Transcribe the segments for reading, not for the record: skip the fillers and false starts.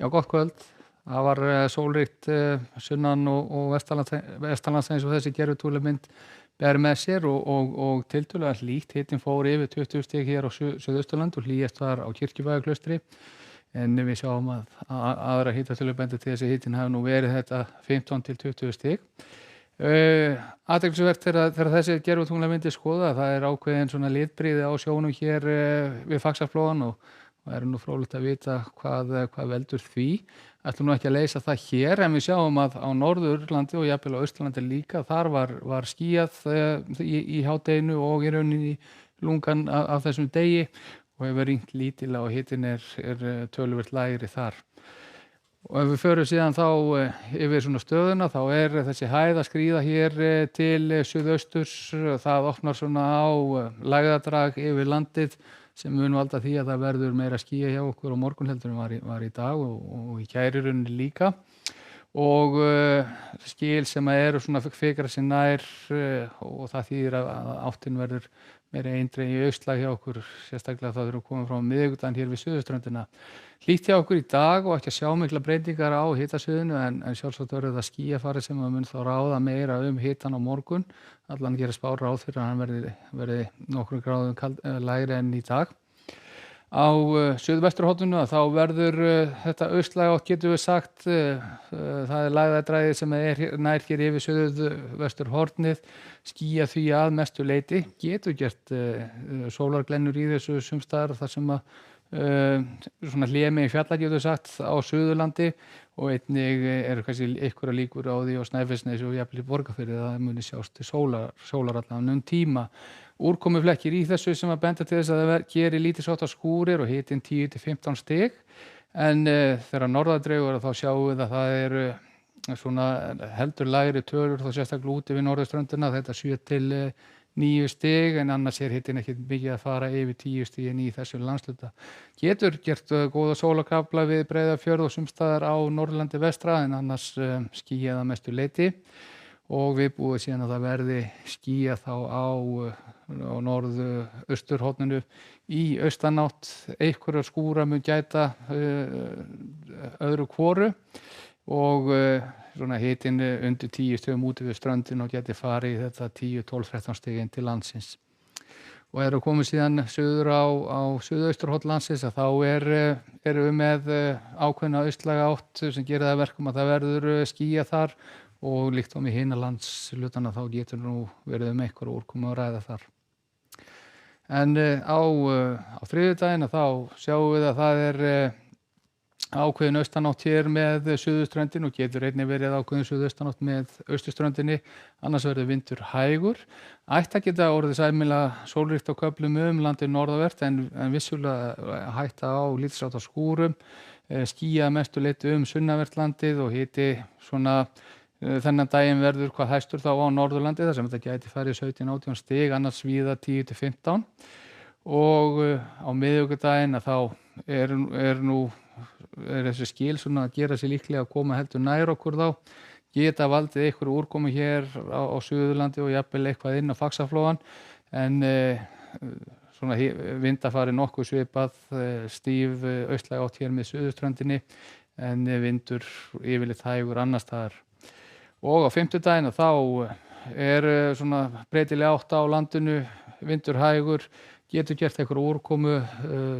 Já, gott kvöld. Það var sólríkt sunnan og vestanlands eins og þessi gervitunglamynd ber með sér og tiltölulega hlýtt. Hitinn fór yfir 20 stig hér á Suðausturland og hlýjast var á Kirkjubæjarklaustri. En við sjáum að aðra hitatölur benda til þess að hitinn hafi nú verið þetta 15 til 20 stig. Athyglisvert þegar þessi gervitunglamynd er skoðað, það er ákveðin svona litbrigði á sjónum hér við Faxaflóann og er nú fróðlegt að vita hvað veldur því. Ætlum nú ekki að leysa það hér, en við sjáum að á Norðurlandi og jafnvel á Austurlandi líka, þar var skýjað í hádeginu og í rauninni lungan af þessum degi og hefur rignt lítillega og hitinn er töluvert lægri þar. Og ef við förum síðan þá yfir svona stöðuna, þá er þessi hæð að skríða hér til suðausturs, það opnar svona á lægðardrag yfir landið, sem mun valda því að það verður meira skýja hjá okkur á morgun heldur en var í dag og í gærunni líka. Og skil sem eru svona fikra sér nær og það þýðir að áttin verður meira eindregin í austlæg hjá okkur, sérstaklega það þurfum komið frá miðvikudaginn hér við suðurströndina. Hlýtt hjá okkur í dag og ekki að sjá mikla breytingar á hitasviðinu en sjálfsagt verður það skýjafari sem mun þá ráða meira hitann á morgun. Allan gera spár ráð fyrir að hann verði nokkrum gráðum lægri enn í dag. Á suðvesturhorninu þá verður þetta austlæg átt, getum við sagt, það er lægðardræðið sem nær hér yfir suðvesturhornið, skýja því að mestu leyti, getur gert sólarglennur í þessu sumstaðar þar sem svona hlémi í fjalla getur sagt á Suðurlandi og einnig kannski einhverja líkur á því á Snæfellsnesi og jafnvel í Borgarfirði að það muni sjást til sólar allan tíma. Úrkomuflekkir í þessu sem að benda til þess að það geri lítilsháttar skúrir og hitinn 10 til 15 stig en þegar norðardreigur þá sjáum við að það eru svona heldur lægri tölur þá sérstaklega úti við norðurströndina, þetta 7 til 9 stig en annars hitinn ekki mikið að fara yfir 10 stigin í þessu landsluta. Getur gert góða sólarkafla við Breiðafjörð og sumstaðar á Norðurlandi vestra en annars skýjað að mestu leyti og við búum síðan að það verði skýjað þá á norðausturhorninu í austanátt, einhverjar skúra mun gæta öðru hvoru og svona hitinn undir 10 stigum úti við ströndin og geti farið þetta 10, 12, 13 stigin til landsins. Og komið síðan suður á suðausturhorn landsins að þá erum við með ákveðna austlæga átt sem gerir það að verkum að það verður skýjað þar og líkt með hina landslutana þá getur nú verið einhverja úrkomu að ræða þar. En á þriðjudaginn þá sjáum við að það ákveðin austanátt hér með suðurströndin og getur einnig verið ákveðin suðaustanátt með austurströndinni, annars verður vindur hægur. Ætti að geta orðið sæmilega sólríkt á köflum landið norðanvert en vissulega hætta á lítilsháttar skúrum, skýjað mestu leyti sunnanvert landið og hiti svona þennan daginn verður hvað hæstur þá á Norðurlandi þar sem þetta gæti farið 17-18 stig, annars víða 10 til 15 og á miðvikudaginn þá er þessi skil svona að gera sér líklega að koma heldur nær okkur þá, geta valdið einhverju úrkomu hér á Suðurlandi og jafnvel eitthvað inn á Faxaflóann en svona vindafari nokkuð svipað, stíf austlæg átt hér með suðurströndinni en vindur yfirleitt hægur annars staðar. Og á fimmtudaginn þá svona breytileg átt á landinu, vindur hægur, getur gert einhverju úrkomu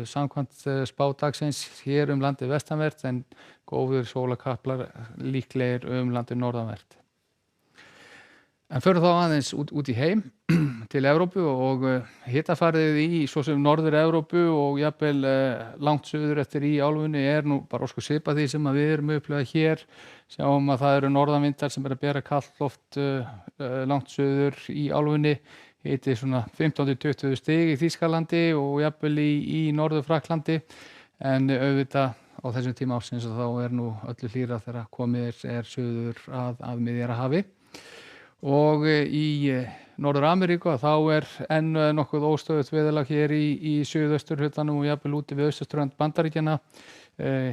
samkvæmt spá dagsins hér landið vestanvert en góðir sólarkaflar líklegir landið norðanvert. En förum þá aðeins út í heim til Evrópu og hitafarið í svo sem Norður-Evrópu og jafnvel langt suður eftir í álfunni nú bara ósköp svipað því sem að við erum upplegað hér. Sjáum að það eru norðanvindar sem að bera kalt loft langt suður í álfunni. Hiti svona 15-20 stig í Þýskalandi og jafnvel í Norður-Frakklandi en auðvitað á þessum tíma ársins þá nú öllu hlýra þegar komið suður að Miðjarðarhafi. Og í Norður-Ameríku þá enn nokkuð óstöðugt veðurlag hér í suðausturhlutanum og jafnvel úti við austurströnd Bandaríkjanna.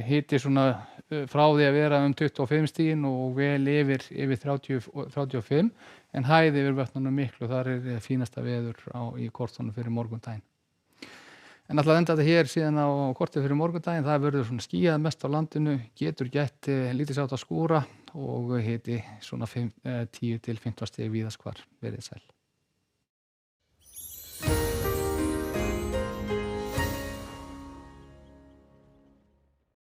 Hiti svona frá því að vera 25 stigin og vel yfir 35 en hæð yfir vötnunum miklu, þar fínasta veður í kortunum fyrir morgundaginn. En ætla að enda þetta hér síðan á kortið fyrir morgundaginn. Það verður svona skýjað mest á landinu, getur gætt lítils háttar skúra og hiti svona 10 til 15 stig víðast hvar. Verið sæl.